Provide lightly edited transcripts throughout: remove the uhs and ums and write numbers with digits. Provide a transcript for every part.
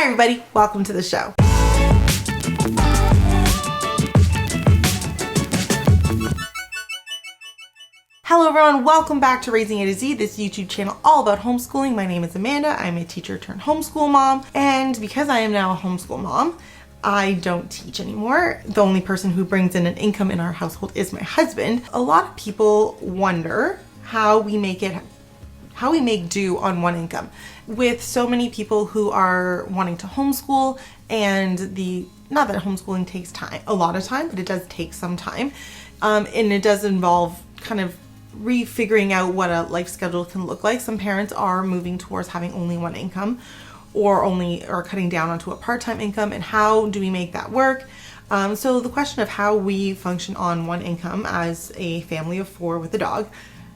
Hi everybody, welcome to the show. Hello everyone, welcome back to Raising A to Z, this YouTube channel all about homeschooling. My name is Amanda, I'm a teacher-turned-homeschool mom, and because I am now a homeschool mom, I don't teach anymore. The only person who brings in an income in our household is my husband. A lot of people wonder how we make do on one income. With so many people who are wanting to homeschool, and not that homeschooling takes time, a lot of time, but it does take some time. And it does involve kind of refiguring out what a life schedule can look like. Some parents are moving towards having only one income or cutting down onto a part-time income, and how do we make that work? So the question of how we function on one income as a family of 4 with a dog,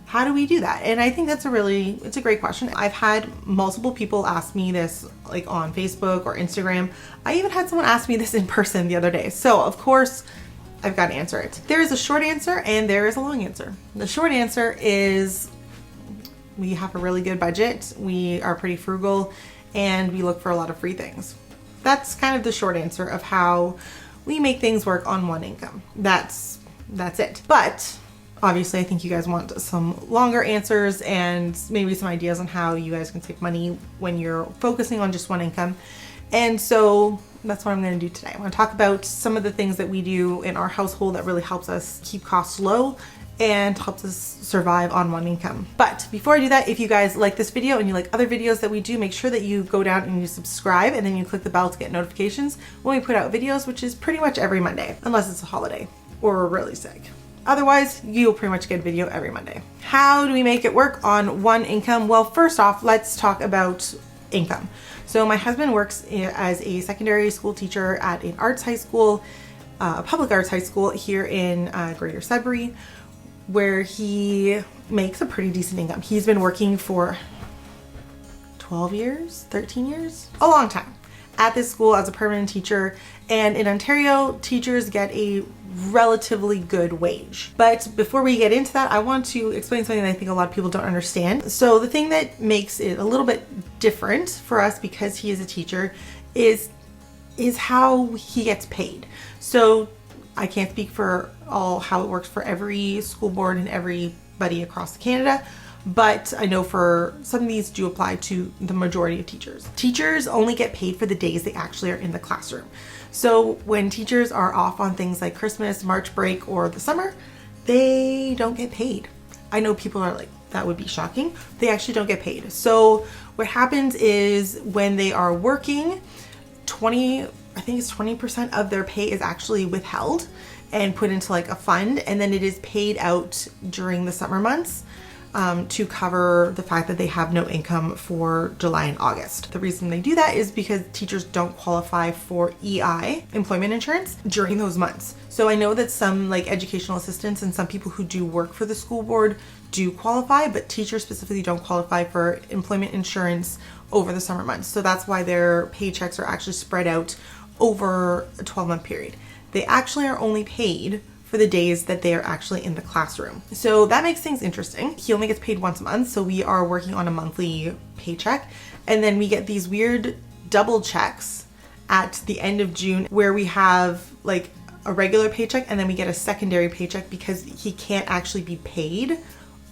how do we do that? And I think it's a great question. I've had multiple people ask me this, like on Facebook or Instagram. I even had someone ask me this in person the other day. So of course, I've got to answer it. There is a short answer and there is a long answer. The short answer is we have a really good budget. We are pretty frugal and we look for a lot of free things. That's kind of the short answer of how we make things work on one income. That's it. But obviously, I think you guys want some longer answers and maybe some ideas on how you guys can save money when you're focusing on just one income. And so that's what I'm going to do today. I want to talk about some of the things that we do in our household that really helps us keep costs low and helps us survive on one income. But before I do that, if you guys like this video and you like other videos that we do, make sure that you go down and you subscribe and then you click the bell to get notifications when we put out videos, which is pretty much every Monday, unless it's a holiday or we're really sick. Otherwise, you'll pretty much get a video every Monday. How do we make it work on one income? Well, first off, let's talk about income. So my husband works as a secondary school teacher at an arts high school, public arts high school here in Greater Sudbury, where he makes a pretty decent income. He's been working for 12 years, 13 years, a long time at this school as a permanent teacher. And in Ontario, teachers get a relatively good wage. But before we get into that, I want to explain something that I think a lot of people don't understand. So the thing that makes it a little bit different for us, because he is a teacher, is how he gets paid. So I can't speak for how it works for every school board and everybody across Canada, but I know for some of these do apply to the majority of teachers. Teachers only get paid for the days they actually are in the classroom. So when teachers are off on things like Christmas, March break, or the summer, they don't get paid. I know people are like, that would be shocking. They actually don't get paid. So what happens is when they are working, 20% of their pay is actually withheld and put into like a fund, and then it is paid out during the summer months to cover the fact that they have no income for July and August. The reason they do that is because teachers don't qualify for EI, employment insurance, during those months. So I know that some like educational assistants and some people who do work for the school board do qualify, but teachers specifically don't qualify for employment insurance over the summer months. So that's why their paychecks are actually spread out over a 12-month period. They actually are only paid for the days that they are actually in the classroom. So that makes things interesting. He only gets paid once a month, so we are working on a monthly paycheck. And then we get these weird double checks at the end of June where we have like a regular paycheck and then we get a secondary paycheck because he can't actually be paid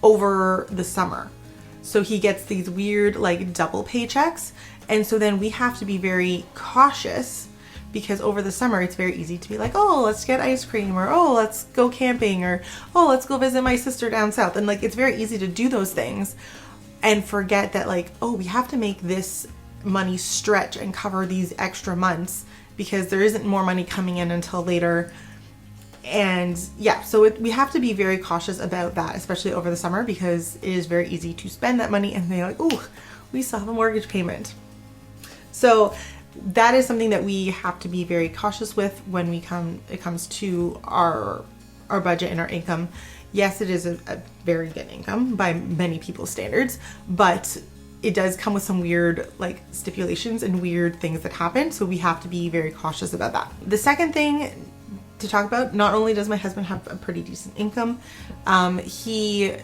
over the summer. So he gets these weird like double paychecks. And so then we have to be very cautious, because over the summer, it's very easy to be like, oh, let's get ice cream, or oh, let's go camping, or oh, let's go visit my sister down south. And like, it's very easy to do those things and forget that like, oh, we have to make this money stretch and cover these extra months because there isn't more money coming in until later. And yeah, so we have to be very cautious about that, especially over the summer, because it is very easy to spend that money and they're like, oh, we still have a mortgage payment. So that is something that we have to be very cautious with when it comes to our budget and our income. Yes, it is a very good income by many people's standards, but it does come with some weird like stipulations and weird things that happen. So we have to be very cautious about that. The second thing to talk about, not only does my husband have a pretty decent income, he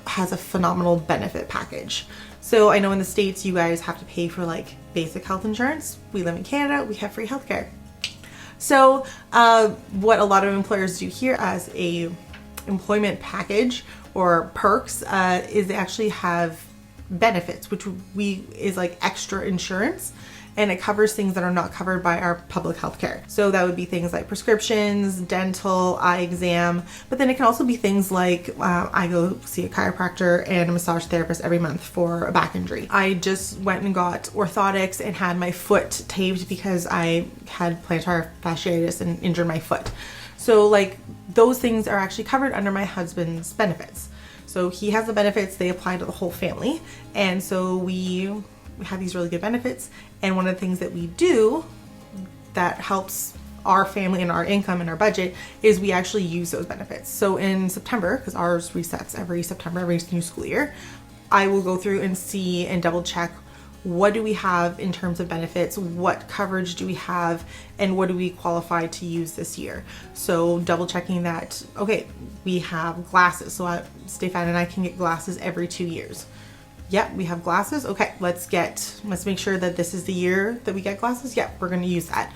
has a phenomenal benefit package. So I know in the States, you guys have to pay for like basic health insurance. We live in Canada, we have free healthcare. So what a lot of employers do here as a employment package or perks is they actually have benefits, which is like extra insurance, and it covers things that are not covered by our public health care. So that would be things like prescriptions, dental, eye exam, but then it can also be things like I go see a chiropractor and a massage therapist every month for a back injury. I just went and got orthotics and had my foot taped because I had plantar fasciitis and injured my foot. So like those things are actually covered under my husband's benefits. So he has the benefits, they apply to the whole family. And so we have these really good benefits. And one of the things that we do that helps our family and our income and our budget is we actually use those benefits. So in September, because ours resets every September, every new school year, I will go through and see and double check what do we have in terms of benefits, what coverage do we have, and what do we qualify to use this year. So double checking that, okay, we have glasses. So Stefan and I can get glasses every 2 years. Yep, we have glasses. Okay, let's make sure that this is the year that we get glasses. Yep, we're gonna use that.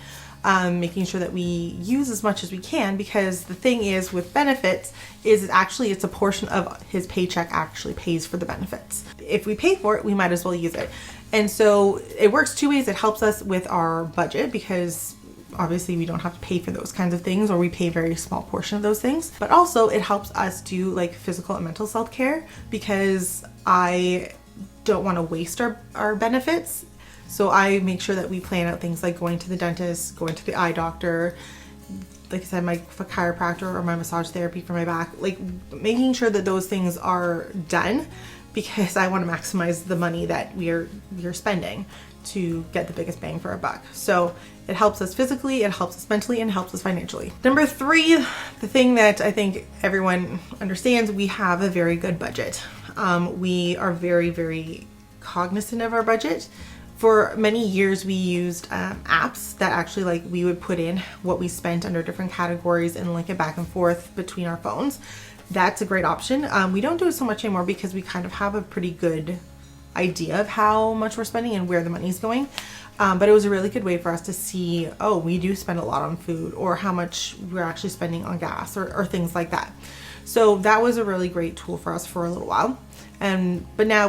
Making sure that we use as much as we can, because the thing is with benefits is actually it's a portion of his paycheck actually pays for the benefits. If we pay for it, we might as well use it. And so it works two ways. It helps us with our budget because obviously we don't have to pay for those kinds of things, or we pay a very small portion of those things. But also it helps us do like physical and mental self-care, because I don't want to waste our benefits. So I make sure that we plan out things like going to the dentist, going to the eye doctor, like I said, my chiropractor or my massage therapy for my back, like making sure that those things are done, because I want to maximize the money that we're spending to get the biggest bang for our buck. So it helps us physically, it helps us mentally, and it helps us financially. Number 3, the thing that I think everyone understands, we have a very good budget. We are very, very cognizant of our budget. For many years, we used apps that actually like we would put in what we spent under different categories and link it back and forth between our phones. That's a great option. We don't do it so much anymore because we kind of have a pretty good idea of how much we're spending and where the money's going. But it was a really good way for us to see, oh, we do spend a lot on food, or how much we're actually spending on gas, or things like that. So that was a really great tool for us for a little while. But now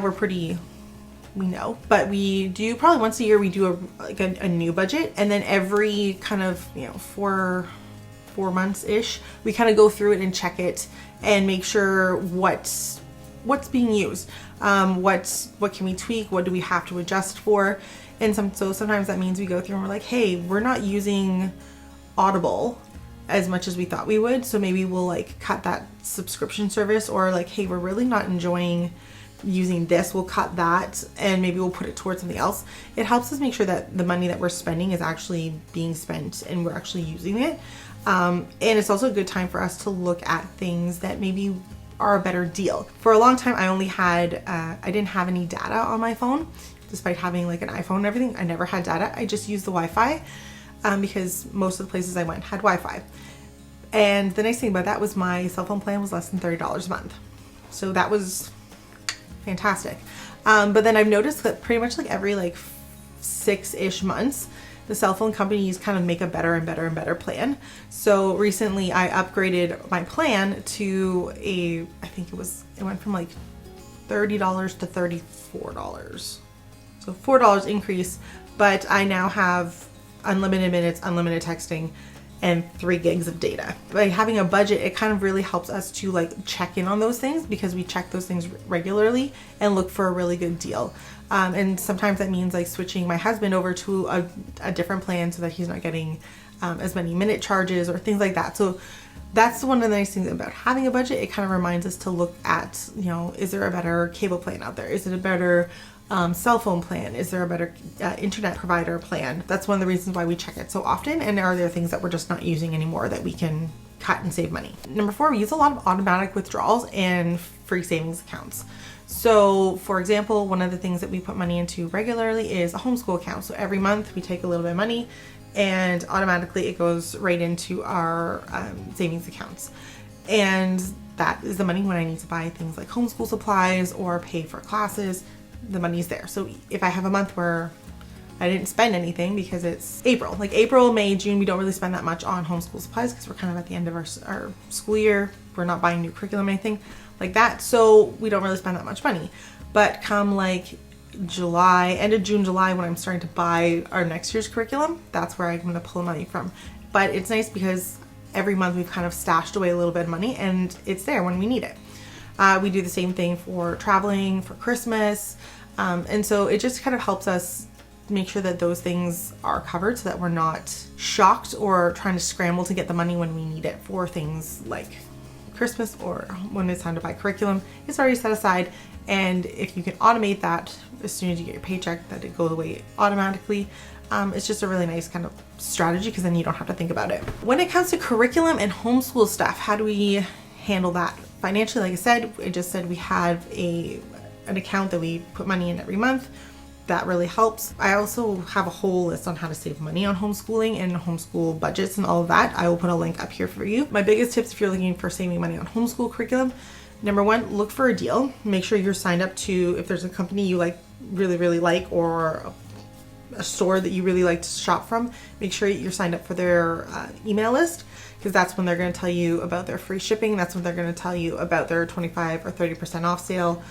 we know, but we do probably once a year, we do a new budget, and then every kind of 4 months ish, we kind of go through it and check it and make sure what's being used, what can we tweak, what do we have to adjust for. And so sometimes that means we go through and we're like, hey, we're not using Audible as much as we thought we would, so maybe we'll like cut that subscription service, or like, hey, we're really not enjoying using this, we'll cut that and maybe we'll put it towards something else. It helps us make sure that the money that we're spending is actually being spent and we're actually using it. And it's also a good time for us to look at things that maybe are a better deal. For a long time, I only had, I didn't have any data on my phone, despite having like an iPhone and everything. I never had data. I just used the Wi-Fi because most of the places I went had Wi-Fi. And the nice thing about that was my cell phone plan was less than $30 a month. So that was fantastic. But then I've noticed that pretty much like every like 6-ish months, the cell phone companies kind of make a better and better and better plan. So recently I upgraded my plan to I think it went from like $30 to $34. So $4 increase, but I now have unlimited minutes, unlimited texting, and 3 gigs of data. By having a budget, it kind of really helps us to like check in on those things, because we check those things regularly and look for a really good deal. And sometimes that means like switching my husband over to a different plan so that he's not getting as many minute charges or things like that. So that's one of the nice things about having a budget. It kind of reminds us to look at, is there a better cable plan out there? Is it a better cell phone plan? Is there a better internet provider plan? That's one of the reasons why we check it so often. And are there things that we're just not using anymore that we can cut and save money? Number 4, we use a lot of automatic withdrawals and free savings accounts. So for example, one of the things that we put money into regularly is a homeschool account. So every month we take a little bit of money and automatically it goes right into our savings accounts. And that is the money when I need to buy things like homeschool supplies or pay for classes. The money's there. So if I have a month where I didn't spend anything because it's April, like April, May, June, we don't really spend that much on homeschool supplies because we're kind of at the end of our school year. We're not buying new curriculum or anything like that. So we don't really spend that much money. But come like July, end of June, July, when I'm starting to buy our next year's curriculum, that's where I'm going to pull money from. But it's nice because every month we've kind of stashed away a little bit of money and it's there when we need it. We do the same thing for traveling, for Christmas. And so it just kind of helps us make sure that those things are covered so that we're not shocked or trying to scramble to get the money when we need it for things like Christmas or when it's time to buy curriculum. It's already set aside, and if you can automate that as soon as you get your paycheck, that it goes away automatically. It's just a really nice kind of strategy because then you don't have to think about it. When it comes to curriculum and homeschool stuff, how do we handle that financially? Like I said, I just said we have an account that we put money in every month. That really helps. I also have a whole list on how to save money on homeschooling and homeschool budgets and all of that. I will put a link up here for you. My biggest tips if you're looking for saving money on homeschool curriculum: number one, look for a deal. Make sure you're signed up to, if there's a company you really like, or a store that you really like to shop from, make sure you're signed up for their email list, because that's when they're going to tell you about their free shipping. That's when they're going to tell you about their 25 or 30% off sale.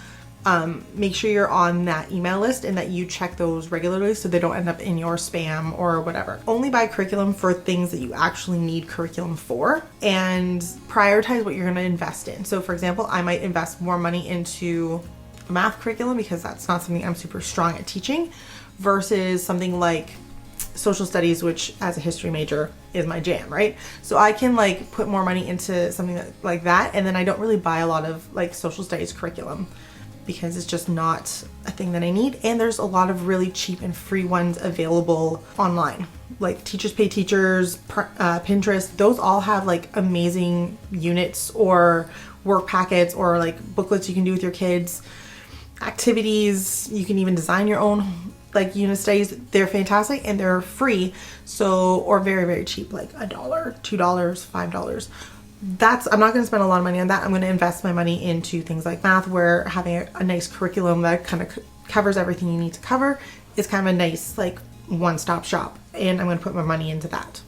Make sure you're on that email list and that you check those regularly so they don't end up in your spam or whatever. Only buy curriculum for things that you actually need curriculum for, and prioritize what you're going to invest in. So for example, I might invest more money into a math curriculum because that's not something I'm super strong at teaching, versus something like social studies, which as a history major is my jam, right? So I can like put more money into something like that, and then I don't really buy a lot of like social studies curriculum because it's just not a thing that I need. And there's a lot of really cheap and free ones available online, like Teachers Pay Teachers, Pinterest. Those all have like amazing units or work packets or like booklets you can do with your kids, activities. You can even design your own like unit studies. They're fantastic and they're free. So, or very, very cheap, like $1, $2, $5. I'm not going to spend a lot of money on that. I'm going to invest my money into things like math, where having a nice curriculum that kind of covers everything you need to cover is kind of a nice like one-stop shop. And I'm going to put my money into that.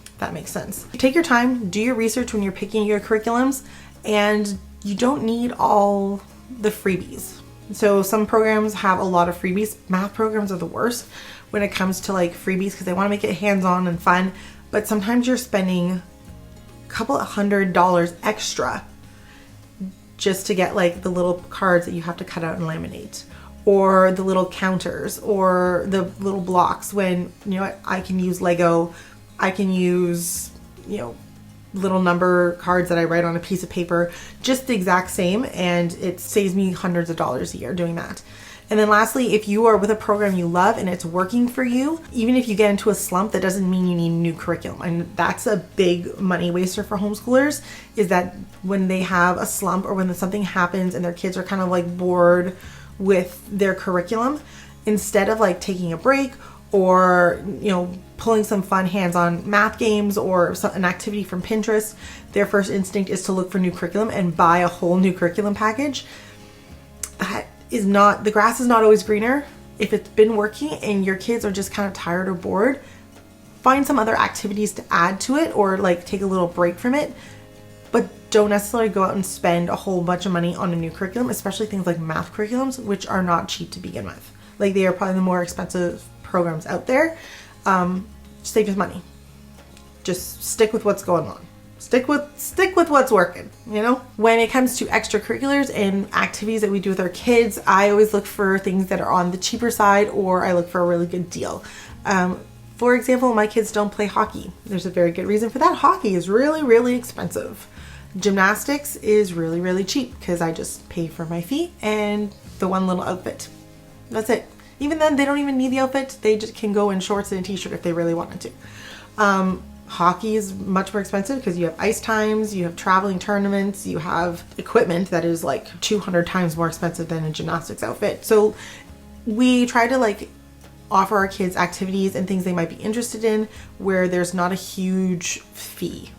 If that makes sense. Take your time, do your research when you're picking your curriculums, and you don't need all the freebies. So some programs have a lot of freebies. Math programs are the worst when it comes to like freebies because they want to make it hands-on and fun, but sometimes you're spending couple $100 extra just to get like the little cards that you have to cut out and laminate, or the little counters, or the little blocks, when you know what, I can use Lego, I can use, you know, little number cards that I write on a piece of paper, just the exact same, and it saves me hundreds of dollars a year doing that. And then lastly, if you are with a program you love and it's working for you, even if you get into a slump, that doesn't mean you need new curriculum. And that's a big money waster for homeschoolers, is that when they have a slump or when something happens and their kids are kind of like bored with their curriculum, instead of like taking a break or, you know, pulling some fun hands-on math games or an activity from Pinterest, their first instinct is to look for new curriculum and buy a whole new curriculum package. That is not, the grass is not always greener. If it's been working and your kids are just kind of tired or bored, find some other activities to add to it, or like take a little break from it, but don't necessarily go out and spend a whole bunch of money on a new curriculum, especially things like math curriculums, which are not cheap to begin with. Like, they are probably the more expensive programs out there. Save us money. Just stick with what's going on. Stick with what's working, you know? When it comes to extracurriculars and activities that we do with our kids, I always look for things that are on the cheaper side, or I look for a really good deal. For example, my kids don't play hockey. There's a very good reason for that. Hockey is really, really expensive. Gymnastics is really, really cheap because I just pay for my fee and the one little outfit. That's it. Even then, they don't even need the outfit. They just can go in shorts and a t-shirt if they really wanted to. Hockey is much more expensive because you have ice times, you have traveling tournaments, you have equipment that is like 200 times more expensive than a gymnastics outfit. So we try to like offer our kids activities and things they might be interested in where there's not a huge fee.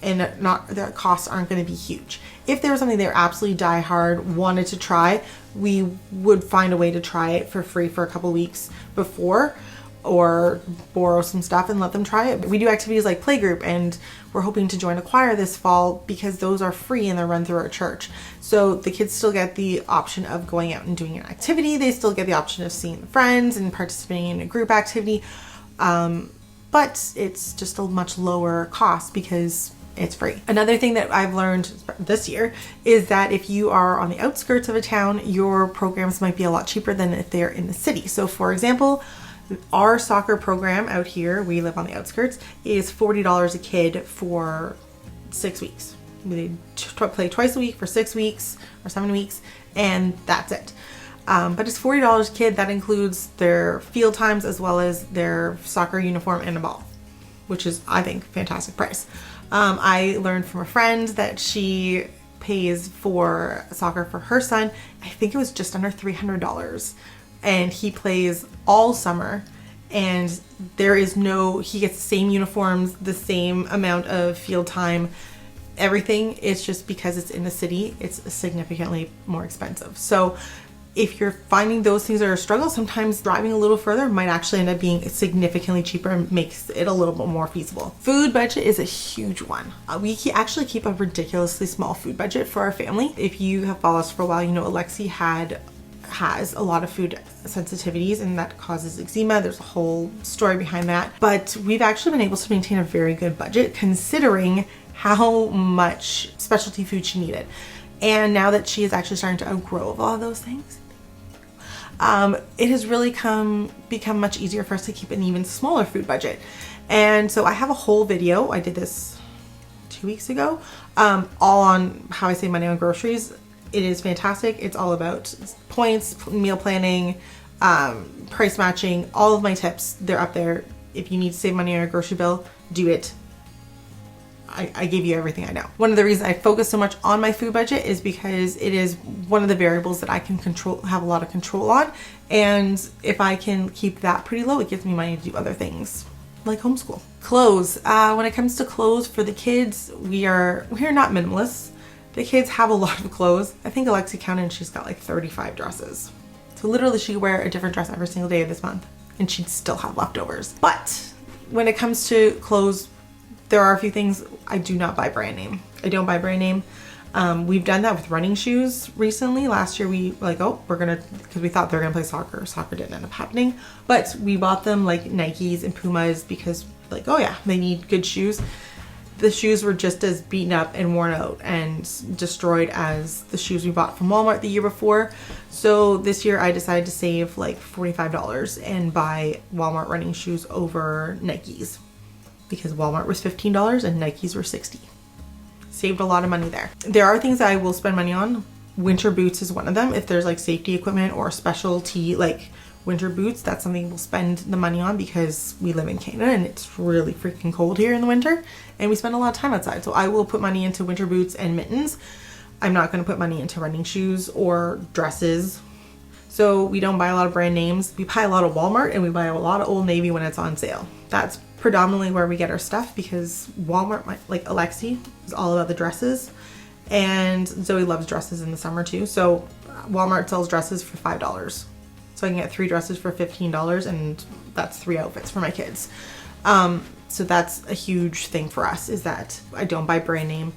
and not the costs aren't going to be huge. If there was something they're absolutely die hard wanted to try, we would find a way to try it for free for a couple weeks before, or borrow some stuff and let them try it. We do activities like playgroup, and we're hoping to join a choir this fall because those are free and they're run through our church. So the kids still get the option of going out and doing an activity. They still get the option of seeing friends and participating in a group activity. But it's just a much lower cost because it's free. Another thing that I've learned this year is that if you are on the outskirts of a town, your programs might be a lot cheaper than if they're in the city. So for example, our soccer program out here, we live on the outskirts, is $40 a kid for 6 weeks. We play twice a week for 6 weeks or 7 weeks, and that's it. But it's $40 a kid. That includes their field times as well as their soccer uniform and a ball, which is, I think, a fantastic price. I learned from a friend that she pays for soccer for her son. I think it was just under $300, and he plays all summer, and he gets the same uniforms, the same amount of field time, everything. It's just because it's in the city, it's significantly more expensive. So if you're finding those things are a struggle, sometimes driving a little further might actually end up being significantly cheaper and makes it a little bit more feasible. Food budget is a huge one. We actually keep a ridiculously small food budget for our family. If you have followed us for a while, you know Alexi has a lot of food sensitivities, and that causes eczema. There's a whole story behind that. But we've actually been able to maintain a very good budget considering how much specialty food she needed. And now that she is actually starting to outgrow a lot of those things, it has really become much easier for us to keep an even smaller food budget. And so I have a whole video, I did this 2 weeks ago, all on how I save money on groceries. It is fantastic. It's all about points, meal planning, price matching, all of my tips. They're up there. If you need to save money on your grocery bill, do it. I gave you everything I know. One of the reasons I focus so much on my food budget is because it is one of the variables that I can have a lot of control on. And if I can keep that pretty low, it gives me money to do other things like homeschool. Clothes. When it comes to clothes for the kids, we are not minimalists. The kids have a lot of clothes. I think Alexi counted and she's got like 35 dresses. So literally she could wear a different dress every single day of this month and she'd still have leftovers. But when it comes to clothes, there are a few things I do not buy brand name. I don't buy brand name. We've done that with running shoes recently. Last year we were like, because we thought they were gonna play soccer. Soccer didn't end up happening. But we bought them like Nikes and Pumas because like, oh yeah, they need good shoes. The shoes were just as beaten up and worn out and destroyed as the shoes we bought from Walmart the year before. So this year I decided to save like $45 and buy Walmart running shoes over Nikes, because Walmart was $15 and Nikes were $60. Saved a lot of money there. There are things that I will spend money on. Winter boots is one of them. If there's like safety equipment or specialty like winter boots, that's something we'll spend the money on because we live in Canada and it's really freaking cold here in the winter and we spend a lot of time outside. So I will put money into winter boots and mittens. I'm not going to put money into running shoes or dresses. So we don't buy a lot of brand names. We buy a lot of Walmart and we buy a lot of Old Navy when it's on sale. That's predominantly where we get our stuff because Walmart, like Alexi, is all about the dresses, and Zoe loves dresses in the summer too. So Walmart sells dresses for $5. So I can get 3 dresses for $15 and that's 3 outfits for my kids. So that's a huge thing for us, is that I don't buy brand name.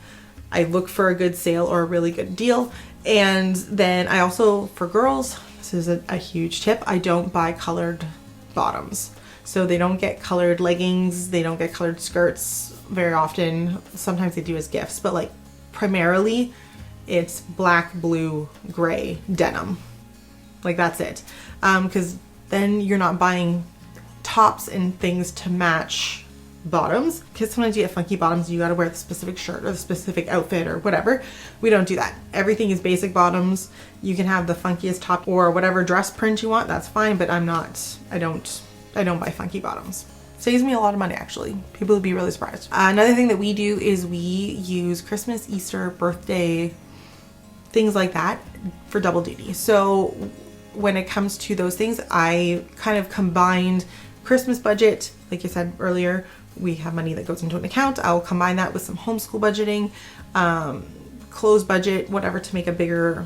I look for a good sale or a really good deal. And then I also, for girls, this is a huge tip, I don't buy colored bottoms. So they don't get colored leggings, they don't get colored skirts very often. Sometimes they do as gifts, but like primarily it's black, blue, gray denim. Like that's it. Because then you're not buying tops and things to match bottoms, because sometimes you get funky bottoms, you got to wear the specific shirt or the specific outfit or whatever. We don't do that. Everything is basic bottoms. You can have the funkiest top or whatever dress print you want, that's fine, but I don't buy funky bottoms. Saves me a lot of money actually. People would be really surprised. Another thing that we do is we use Christmas, Easter, birthday, things like that for double duty. So when it comes to those things, I kind of combined Christmas budget, like I said earlier, we have money that goes into an account. I'll combine that with some homeschool budgeting, clothes budget, whatever, to make a bigger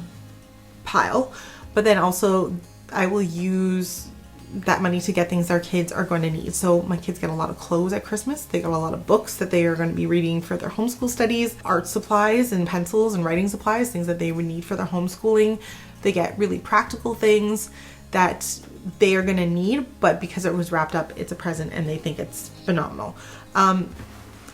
pile. But then also I will use that money to get things our kids are going to need. So my kids get a lot of clothes at Christmas. They get a lot of books that they are going to be reading for their homeschool studies, art supplies and pencils and writing supplies, things that they would need for their homeschooling. They get really practical things that they are going to need, but because it was wrapped up, it's a present and they think it's phenomenal.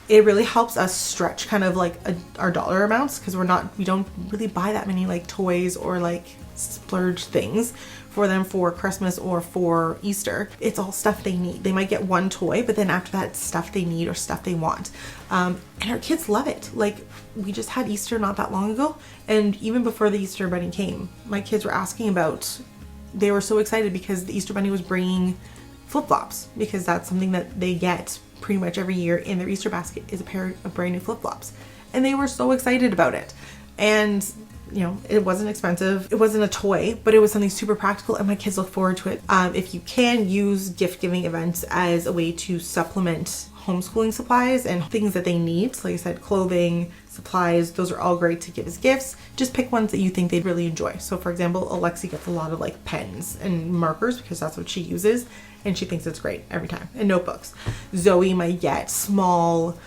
It really helps us stretch kind of like our dollar amounts, because we don't really buy that many like toys or like splurge things for them for Christmas or for Easter. It's all stuff they need. They might get one toy, but then after that, it's stuff they need or stuff they want. And our kids love it. Like, we just had Easter not that long ago, and even before the Easter Bunny came, my kids were asking about, they were so excited because the Easter Bunny was bringing flip-flops, because that's something that they get pretty much every year in their Easter basket, is a pair of brand new flip-flops. And they were so excited about it. And you know, it wasn't expensive. It wasn't a toy, but it was something super practical, and my kids look forward to it. If you can use gift giving events as a way to supplement homeschooling supplies and things that they need, so like I said, clothing, supplies, those are all great to give as gifts. Just pick ones that you think they'd really enjoy. So for example, Alexi gets a lot of like pens and markers because that's what she uses, and she thinks it's great every time, and notebooks. Zoe might get small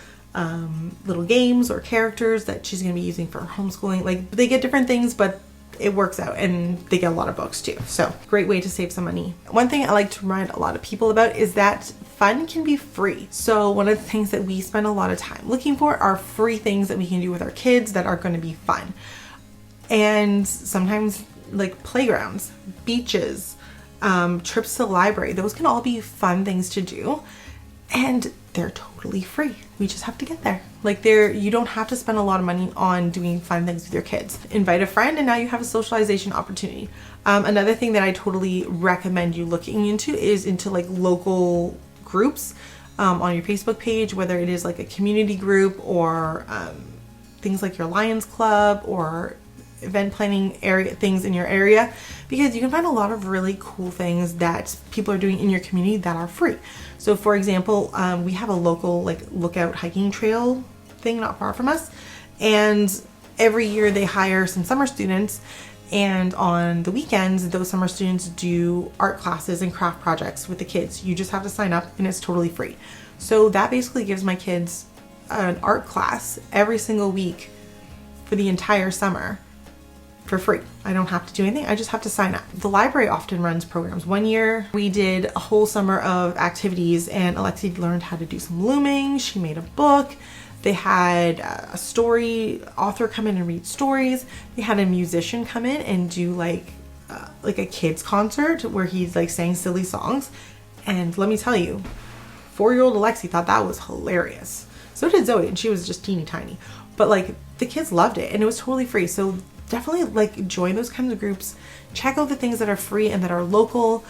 little games or characters that she's going to be using for homeschooling. Like, they get different things, but it works out, and they get a lot of books too. So great way to save some money. One thing I like to remind a lot of people about is that fun can be free. So one of the things that we spend a lot of time looking for are free things that we can do with our kids that are going to be fun. And sometimes like playgrounds, beaches, trips to the library, those can all be fun things to do. And they're totally free. We just have to get there. Like, you don't have to spend a lot of money on doing fun things with your kids. Invite a friend and now you have a socialization opportunity. Another thing that I totally recommend you looking into like local groups on your Facebook page, whether it is like a community group or things like your Lions Club or event planning area things in your area, because you can find a lot of really cool things that people are doing in your community that are free. So for example, we have a local like lookout hiking trail thing not far from us, and every year they hire some summer students, and on the weekends those summer students do art classes and craft projects with the kids. You just have to sign up and it's totally free. So that basically gives my kids an art class every single week for the entire summer for free. I don't have to do anything. I just have to sign up. The library often runs programs. One year we did a whole summer of activities, and Alexi learned how to do some looming. She made a book. They had a story author come in and read stories. They had a musician come in and do like a kids concert where he's like sang silly songs. And let me tell you, 4-year-old Alexi thought that was hilarious. So did Zoe, and she was just teeny tiny. But like, the kids loved it, and it was totally free. So definitely like join those kinds of groups. Check out the things that are free and that are local,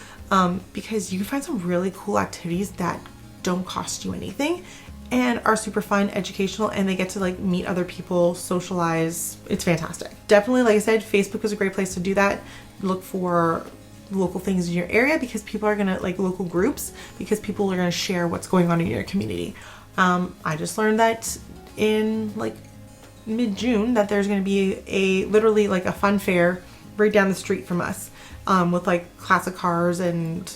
because you can find some really cool activities that don't cost you anything and are super fun, educational, and they get to like meet other people, socialize. It's fantastic. Definitely, like I said, Facebook is a great place to do that. Look for local things in your area, because people are gonna like local groups, because people are gonna share what's going on in your community. I just learned that in like mid-June that there's going to be literally like a fun fair right down the street from us, with like classic cars and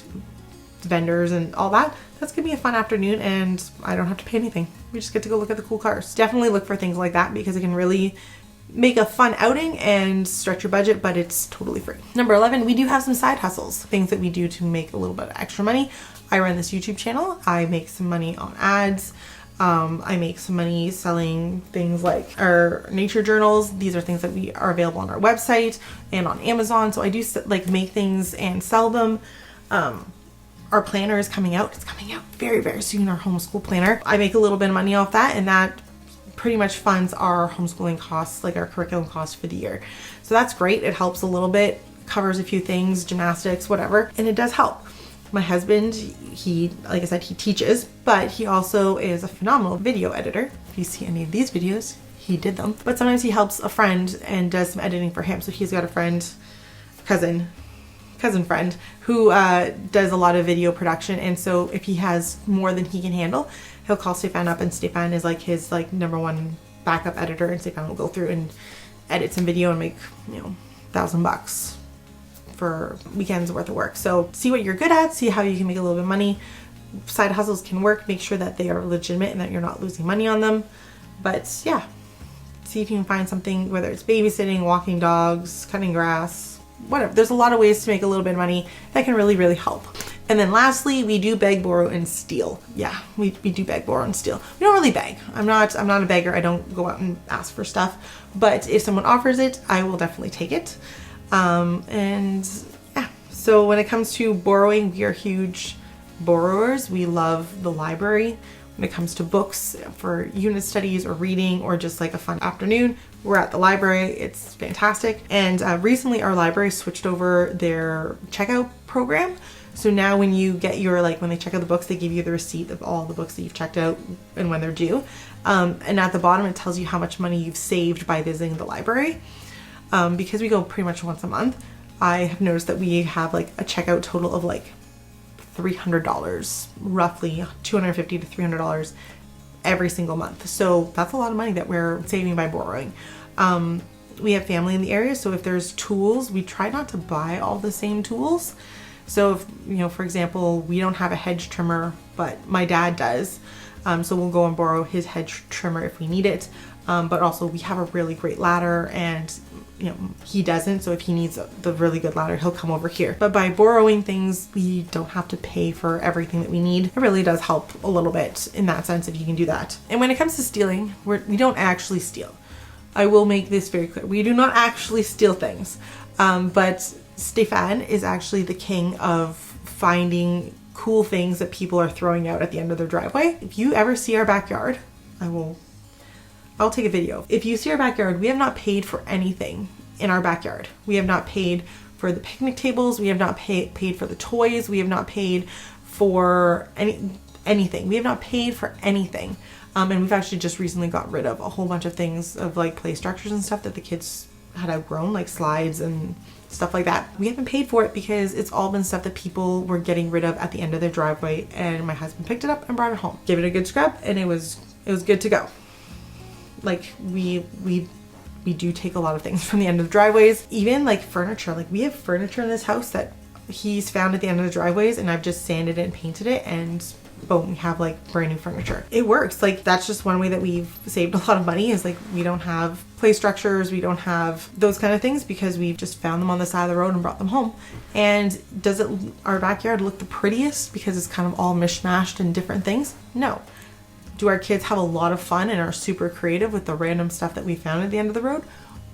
vendors and all that. That's gonna be a fun afternoon, and I don't have to pay anything. We just get to go look at the cool cars. Definitely look for things like that, because it can really make a fun outing and stretch your budget, but it's totally free. Number 11, we do have some side hustles, things that we do to make a little bit of extra money. I run this YouTube channel. I make some money on ads. I make some money selling things like our nature journals. These are things that are available on our website and on Amazon. So I do like make things and sell them. Our planner is coming out. It's coming out very, very soon, our homeschool planner. I make a little bit of money off that, and that pretty much funds our homeschooling costs, like our curriculum costs for the year. So that's great. It helps a little bit, covers a few things, gymnastics, whatever, and it does help. My husband, he, like I said, he teaches, but he also is a phenomenal video editor. If you see any of these videos, he did them. But sometimes he helps a friend and does some editing for him. So he's got a friend, cousin, cousin friend who does a lot of video production, and so if he has more than he can handle, he'll call Stefan up, and Stefan is like his like #1 backup editor, and Stefan will go through and edit some video and make, you know, $1,000 for weekends worth of work. So see what you're good at, see how you can make a little bit of money. Side hustles can work, make sure that they are legitimate and that you're not losing money on them. But yeah, see if you can find something, whether it's babysitting, walking dogs, cutting grass, whatever. There's a lot of ways to make a little bit of money that can really, really help. And then lastly, we do beg, borrow, and steal. Yeah, we do beg, borrow, and steal. We don't really beg. I'm not a beggar. I don't go out and ask for stuff. But if someone offers it, I will definitely take it. And yeah, so when it comes to borrowing, we are huge borrowers. We love the library. When it comes to books for unit studies or reading or just like a fun afternoon, we're at the library. It's fantastic. And recently our library switched over their checkout program. So now when you get your, like when they check out the books, they give you the receipt of all the books that you've checked out and when they're due. And at the bottom, it tells you how much money you've saved by visiting the library. Because we go pretty much once a month, I have noticed that we have like a checkout total of like $300, roughly $250 to $300 every single month. So that's a lot of money that we're saving by borrowing. We have family in the area, so if there's tools, we try not to buy all the same tools. So if, you know, for example, we don't have a hedge trimmer, but my dad does. So we'll go and borrow his hedge trimmer if we need it. But also we have a really great ladder, and you know, he doesn't. So if he needs the really good ladder, he'll come over here. But by borrowing things, we don't have to pay for everything that we need. It really does help a little bit in that sense if you can do that. And when it comes to stealing, we don't actually steal. I will make this very clear. We do not actually steal things. But Stefan is actually the king of finding cool things that people are throwing out at the end of their driveway. If you ever see our backyard, I'll take a video. If you see our backyard, we have not paid for anything in our backyard. We have not paid for the picnic tables. We have not paid for the toys. We have not paid for anything. We have not paid for anything. And we've actually just recently got rid of a whole bunch of things of like play structures and stuff that the kids had outgrown, like slides and stuff like that. We haven't paid for it because it's all been stuff that people were getting rid of at the end of their driveway, and my husband picked it up and brought it home. Gave it a good scrub, and it was good to go. Like we do take a lot of things from the end of the driveways, even like furniture. Like we have furniture in this house that he's found at the end of the driveways, and I've just sanded it and painted it, and boom, we have like brand new furniture. It works. Like that's just one way that we've saved a lot of money, is like we don't have play structures, we don't have those kind of things because we've just found them on the side of the road and brought them home. And does our backyard look the prettiest because it's kind of all mishmashed and different things? No. Do our kids have a lot of fun and are super creative with the random stuff that we found at the end of the road?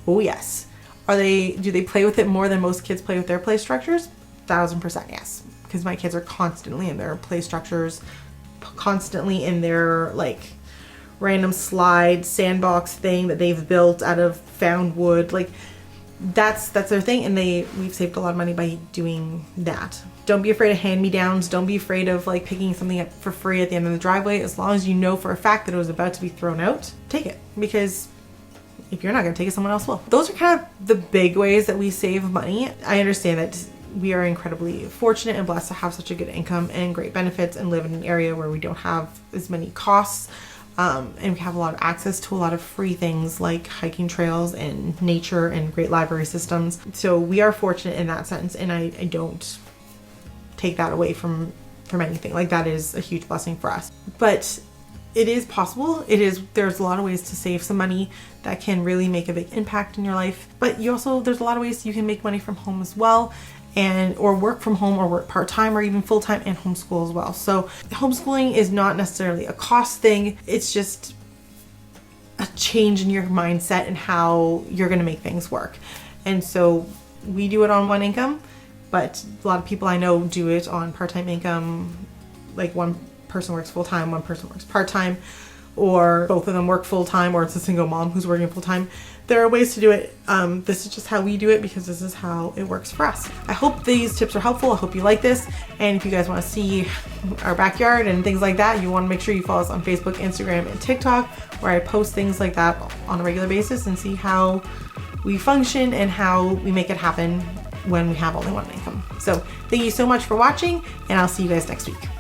Oh yes. Do they play with it more than most kids play with their play structures? 1000% yes. Because my kids are constantly in their play structures, constantly in their like random slide sandbox thing that they've built out of found wood. Like that's their thing, and we've saved a lot of money by doing that. Don't be afraid of hand-me-downs. Don't be afraid of like picking something up for free at the end of the driveway. As long as you know for a fact that it was about to be thrown out, take it. Because if you're not going to take it, someone else will. Those are kind of the big ways that we save money. I understand that we are incredibly fortunate and blessed to have such a good income and great benefits and live in an area where we don't have as many costs. And we have a lot of access to a lot of free things like hiking trails and nature and great library systems. So we are fortunate in that sense, and I don't take that away from anything. Like that is a huge blessing for us. But it is possible. There's a lot of ways to save some money that can really make a big impact in your life. But there's a lot of ways you can make money from home as well, or work from home, or work part-time, or even full-time, and homeschool as well. So homeschooling is not necessarily a cost thing. It's just a change in your mindset and how you're going to make things work. And so we do it on one income, but a lot of people I know do it on part-time income. Like one person works full-time, one person works part-time, or both of them work full-time, or it's a single mom who's working full-time. There are ways to do it. This is just how we do it because this is how it works for us. I hope these tips are helpful. I hope you like this. And if you guys want to see our backyard and things like that, you want to make sure you follow us on Facebook, Instagram, and TikTok, where I post things like that on a regular basis, and see how we function and how we make it happen when we have only one income. So thank you so much for watching, and I'll see you guys next week.